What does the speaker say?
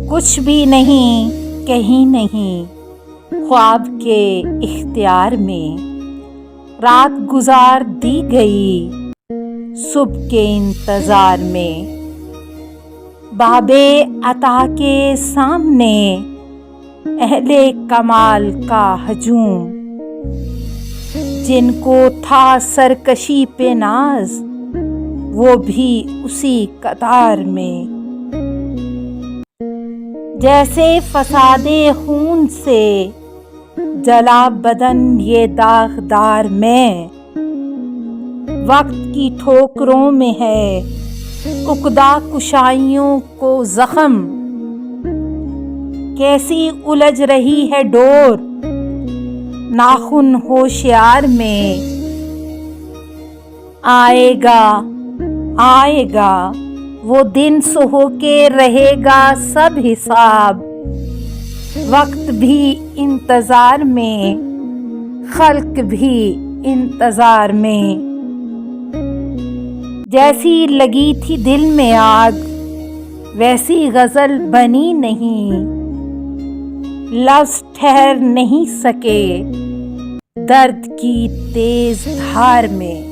کچھ بھی نہیں کہیں نہیں، خواب کے اختیار میں رات گزار دی گئی صبح کے انتظار میں۔ باب عطا کے سامنے اہل کمال کا ہجوم، جن کو تھا سرکشی پہ ناز وہ بھی اسی قطار میں۔ جیسے فساد خون سے جلا بدن یہ داغدار میں، وقت کی ٹھوکروں میں ہے عقدہ کشائیوں کو زخم، کیسی الجھ رہی ہے ڈور ناخن ہوشیار میں۔ آئے گا وہ دن سو کے رہے گا سب حساب، وقت بھی انتظار میں خلق بھی انتظار میں۔ جیسی لگی تھی دل میں آگ ویسی غزل بنی نہیں، لفظ ٹھہر نہیں سکے درد کی تیز دھار میں۔